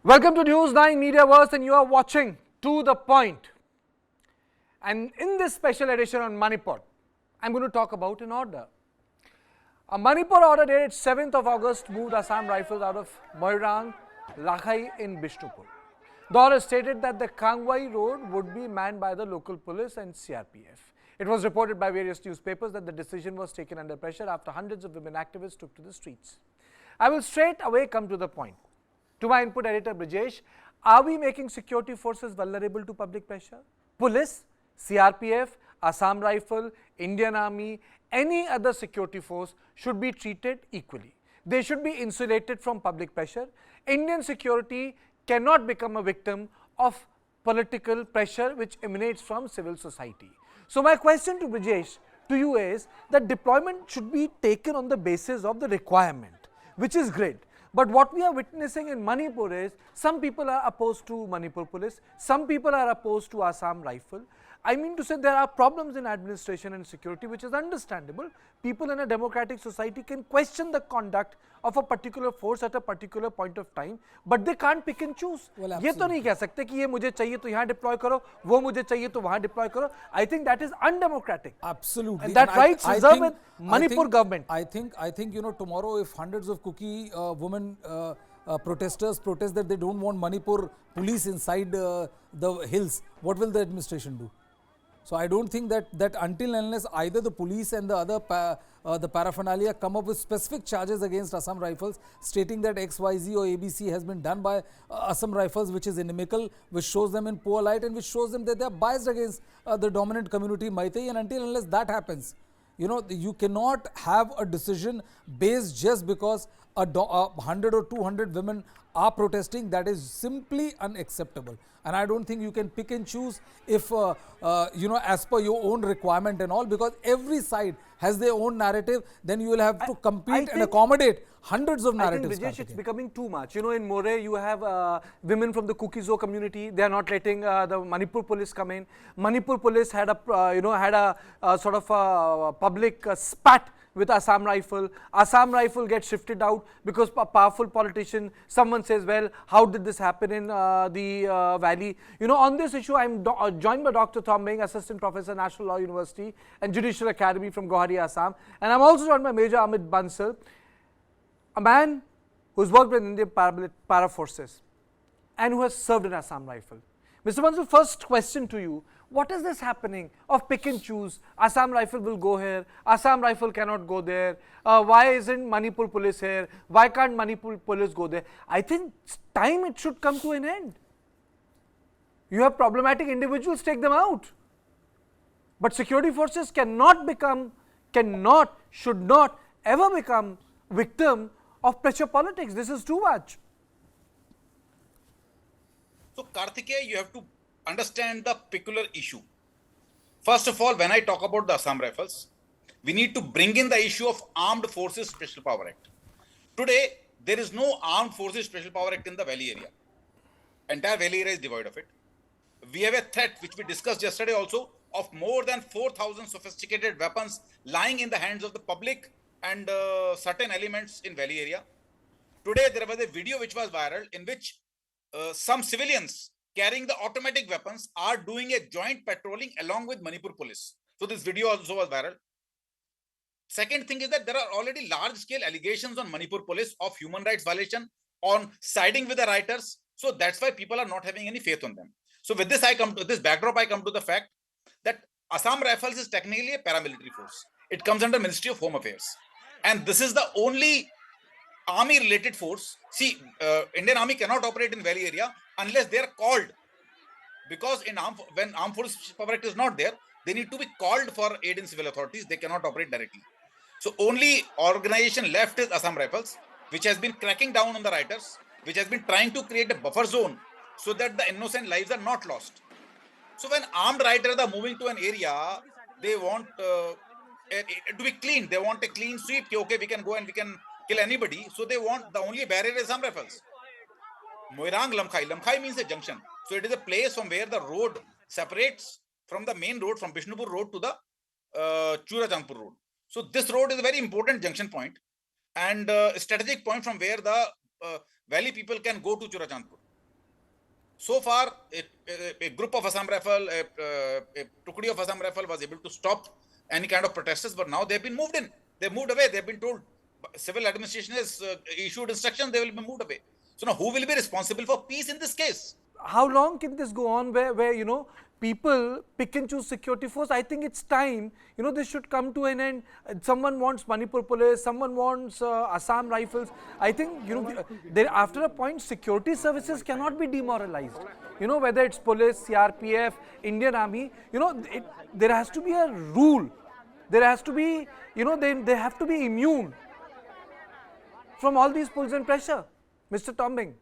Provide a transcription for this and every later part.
Welcome to News9 Mediaverse, and you are watching To The Point. And in this special edition on Manipur, I'm going to talk about an order. A Manipur order dated 7th of August moved Assam Rifles out of Moirang Lamkhai in Bishnupur. The order stated that the Kangvai Road would be manned by the local police and CRPF. It was reported by various newspapers that the decision was taken under pressure after hundreds of women activists took to the streets. I will straight away come to the point. To my input editor Brijesh, are we making security forces vulnerable to public pressure? Police, CRPF, Assam Rifle, Indian Army, any other security force should be treated equally. They should be insulated from public pressure. Indian security cannot become a victim of political pressure which emanates from civil society. So my question to Brijesh, to you is that deployment should be taken on the basis of the requirement, which is great. But what we are witnessing in Manipur is some people are opposed to Manipur police, some people are opposed to Assam Rifle. I mean to say there are problems in administration and security, which is understandable. People in a democratic society can question the conduct of a particular force at a particular point of time, but they can't pick and choose. ये तो नहीं कह सकते कि ये मुझे चाहिए तो यहाँ deploy करो, वो मुझे चाहिए तो वहाँ deploy करो. I think that is undemocratic. Absolutely. And that rights reserved with Manipur government. I think tomorrow if hundreds of Kuki women protesters protest that they don't want Manipur police inside the hills, what will the administration do? So I don't think that until and unless either the police and the other the paraphernalia come up with specific charges against Assam Rifles stating that XYZ or ABC has been done by Assam Rifles, which is inimical, which shows them in poor light and which shows them that they are biased against the dominant community Meitei, and until and unless that happens, you cannot have a decision based just because 100 or 200 women are protesting. That is simply unacceptable. And I don't think you can pick and choose if, as per your own requirement and all, because every side has their own narrative. Then you will have to compete and accommodate hundreds of narratives. I think, Brijesh, it's becoming too much. In More, you have women from the Kukizo community. They are not letting the Manipur police come in. Manipur police had a sort of a public spat with Assam Rifle. Assam Rifle gets shifted out because a powerful politician, someone says, well, how did this happen in the valley? On this issue, I'm joined by Dr. Tombing, Assistant Professor, National Law University and Judicial Academy from Guwahati, Assam. And I'm also joined by Major Amit Bansal, a man who's worked with Indian para forces and who has served in Assam Rifle. Mr. Bansal, first question to you. What is this happening of pick and choose? Assam Rifle will go here, Assam Rifle cannot go there. Why isn't Manipur police here? Why can't Manipur police go there? I think it's time it should come to an end. You have problematic individuals, take them out. But security forces should not ever become victim of pressure politics. This is too much. So Kartikeya, you have to understand the peculiar issue. First of all, when I talk about the Assam Rifles, we need to bring in the issue of Armed Forces Special Power Act. Today, there is no Armed Forces Special Power Act in the valley area. Entire valley area is devoid of it. We have a threat, which we discussed yesterday also, of more than 4,000 sophisticated weapons lying in the hands of the public and certain elements in valley area. Today, there was a video which was viral in which some civilians carrying the automatic weapons are doing a joint patrolling along with Manipur police. So this video also was viral. Second thing is that there are already large-scale allegations on Manipur police of human rights violation, on siding with the rioters. So that's why people are not having any faith on them. So with this, I come to the fact that Assam Rifles is technically a paramilitary force. It comes under Ministry of Home Affairs. And this is the only army-related force. See, Indian Army cannot operate in valley area unless they are called. Because when Armed Forces Power Act is not there, they need to be called for aid in civil authorities. They cannot operate directly. So only organization left is Assam Rifles, which has been cracking down on the rioters, which has been trying to create a buffer zone so that the innocent lives are not lost. So when armed rioters are moving to an area, they want to be clean. They want a clean sweep. Okay, we can go and we can kill anybody. So they want, the only barrier is Assam Rifles. Moirang Lamkhai. Lamkhai means a junction. So it is a place from where the road separates from the main road, from Bishnupur Road to the Churachandpur Road. So this road is a very important junction point and a strategic point from where the valley people can go to Churachandpur. So far, a group of Assam Rifle, a tukdi of Assam Rifle was able to stop any kind of protesters, but now they've been moved in. They've moved away. They've been told, civil administration has issued instructions, they will be moved away. So now who will be responsible for peace in this case? How long can this go on where you know, people pick and choose security force? I think it's time, you know, this should come to an end. Someone wants Manipur police, someone wants Assam Rifles. I think, you know, there, after a point, security services cannot be demoralized. You know, whether it's police, CRPF, Indian Army, you know, there has to be a rule. There has to be, you know, they have to be immune from all these pulls and pressure. Mr. Tombing.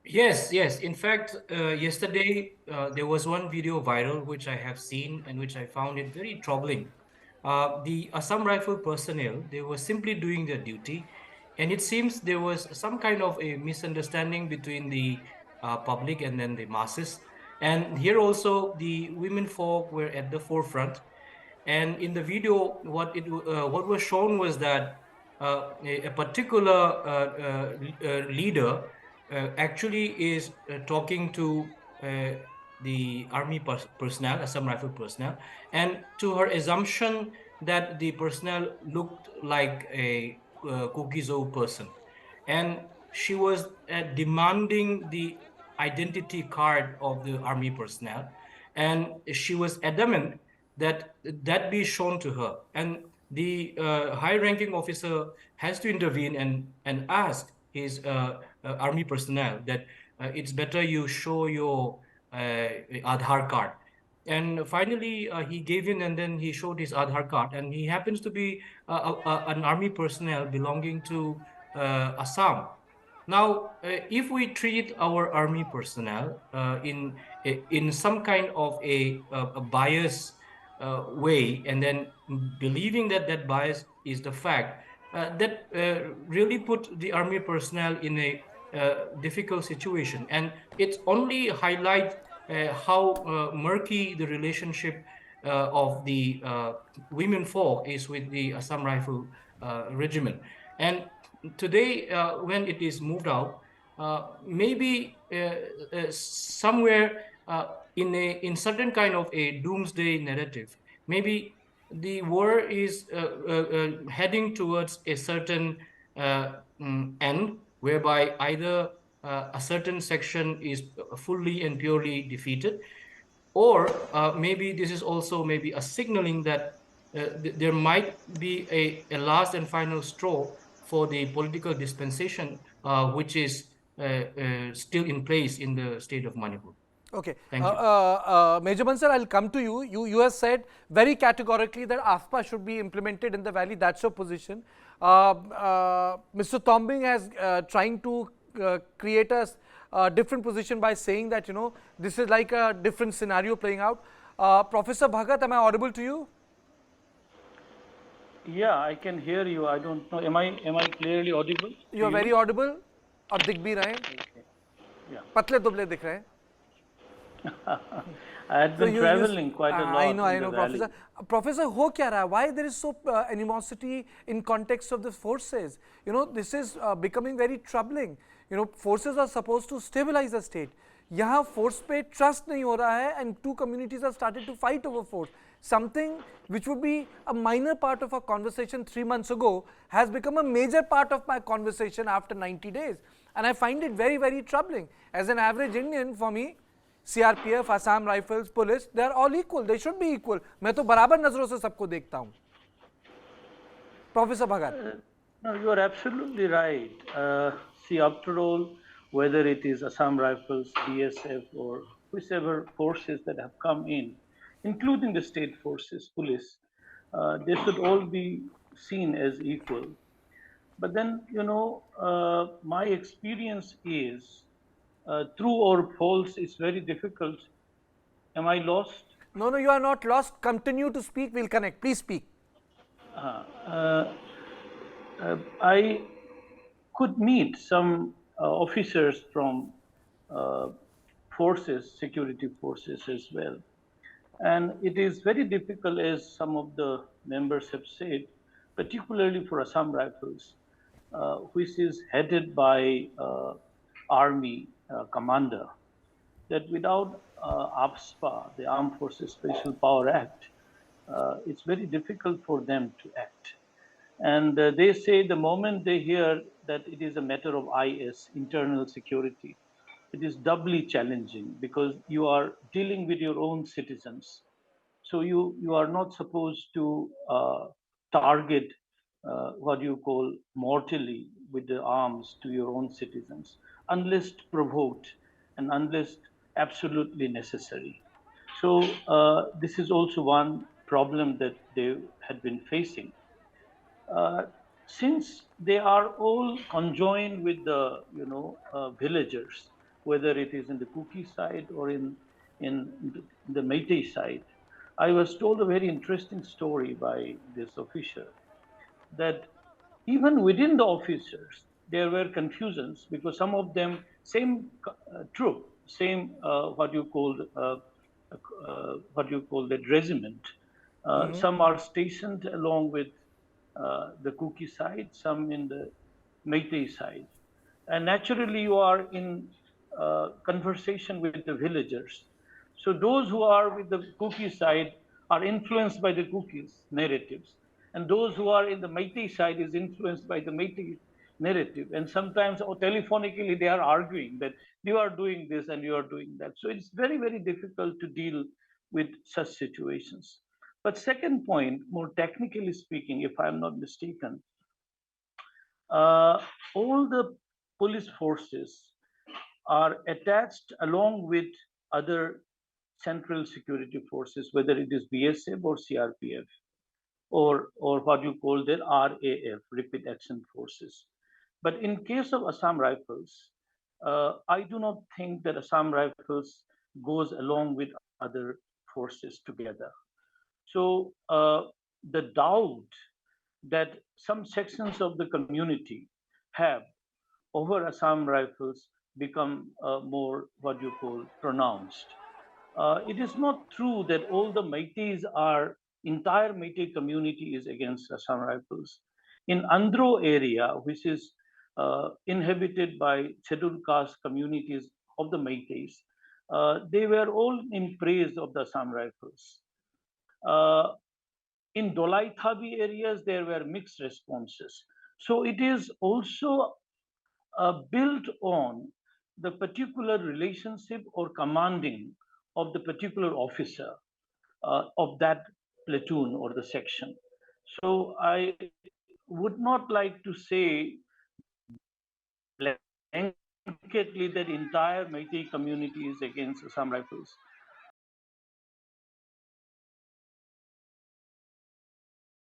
Yes, yes. In fact, yesterday there was one video viral which I have seen and which I found it very troubling. The Assam Rifle personnel, they were simply doing their duty, and it seems there was some kind of a misunderstanding between the public and then the masses. And here also the women folk were at the forefront. And in the video, what was shown was that a particular leader actually is talking to the army personnel, Assam Rifle personnel, and to her assumption that the personnel looked like a Kukizo person. And she was demanding the identity card of the army personnel. And she was adamant that that be shown to her. And the high-ranking officer has to intervene and ask his army personnel that it's better you show your Aadhaar card. And finally, he gave in and then he showed his Aadhaar card. And he happens to be an army personnel belonging to Assam. Now, if we treat our army personnel in some kind of a bias way, and then believing that that bias is the fact, that really put the army personnel in a difficult situation. And it only highlights how murky the relationship of the women folk is with the Assam Rifle regiment. And today, when it is moved out, maybe somewhere in certain kind of a doomsday narrative, maybe the war is heading towards a certain end, whereby either a certain section is fully and purely defeated, or maybe this is also maybe a signaling that there might be a last and final straw for the political dispensation, which is still in place in the state of Manipur. Okay. Thank you. Major Bansal, I'll come to you. You have said very categorically that AFPA should be implemented in the valley. That's your position. Mr. Tombing has trying to create a different position by saying that, you know, this is like a different scenario playing out. Professor Bhagat, am I audible to you? Yeah, I can hear you. I don't know. Am I clearly audible? You are very audible. और दिख भी रहे हैं. Yeah. पतले दुबले दिख रहे हैं. I had been traveling quite a lot. I know, in the Professor. valley. Professor, हो क्या रहा है? Why there is so animosity in context of the forces? You know, this is becoming very troubling. You know, forces are supposed to stabilize the state. यहाँ force पे trust नहीं हो रहा है, and two communities have started to fight over force. Something which would be a minor part of our conversation 3 months ago has become a major part of my conversation after 90 days. And I find it very, very troubling. As an average Indian, for me, CRPF, Assam Rifles, police, they are all equal. They should be equal. मैं तो बराबर नजरों से सबको देखता हूँ. Professor Bhagat. No, you are absolutely right. See, after all, whether it is Assam Rifles, BSF, or whichever forces that have come in, including the state forces, police, they should all be seen as equal. But then, you know, my experience is true or false is very difficult. Am I lost? No, you are not lost. Continue to speak. We'll connect. Please speak. I could meet some officers from forces, security forces as well. And it is very difficult, as some of the members have said, particularly for Assam Rifles, which is headed by army commander, that without APSPA, the Armed Forces Special Power Act, it's very difficult for them to act. And they say the moment they hear that it is a matter of IS, internal security, it is doubly challenging because you are dealing with your own citizens. So you are not supposed to target what you call mortally with the arms to your own citizens unless provoked and unless absolutely necessary. So this is also one problem that they had been facing. Uh, since they are all conjoined with the villagers, whether it is in the Kuki side or in the Meitei side, I was told a very interesting story by this officer that even within the officers there were confusions because some of them same troop, same what you call that regiment. Some are stationed along with the Kuki side, some in the Meitei side. And naturally, you are in conversation with the villagers. So those who are with the Kuki side are influenced by the Kuki's narratives, and those who are in the Meitei side is influenced by the Meitei narrative. And sometimes, or telephonically, they are arguing that you are doing this and you are doing that. So it's very, very difficult to deal with such situations. But second point, more technically speaking, if I'm not mistaken, uh, all the police forces are attached along with other central security forces, whether it is BSF or CRPF or what you call the RAF, Rapid Action Forces. But in case of Assam Rifles, I do not think that Assam Rifles goes along with other forces together. So the doubt that some sections of the community have over Assam Rifles become more what you call pronounced. It is not true that all the Meiteis are, entire Meitei community is against Assam Rifles. In Andhro area, which is inhabited by scheduled caste communities of the Meiteis, they were all in praise of the Assam Rifles. Uh, in Dolai Thabi areas, there were mixed responses. So it is also built on the particular relationship or commanding of the particular officer of that platoon or the section. So I would not like to say blanketly that entire Meitei community is against Assam Rifles.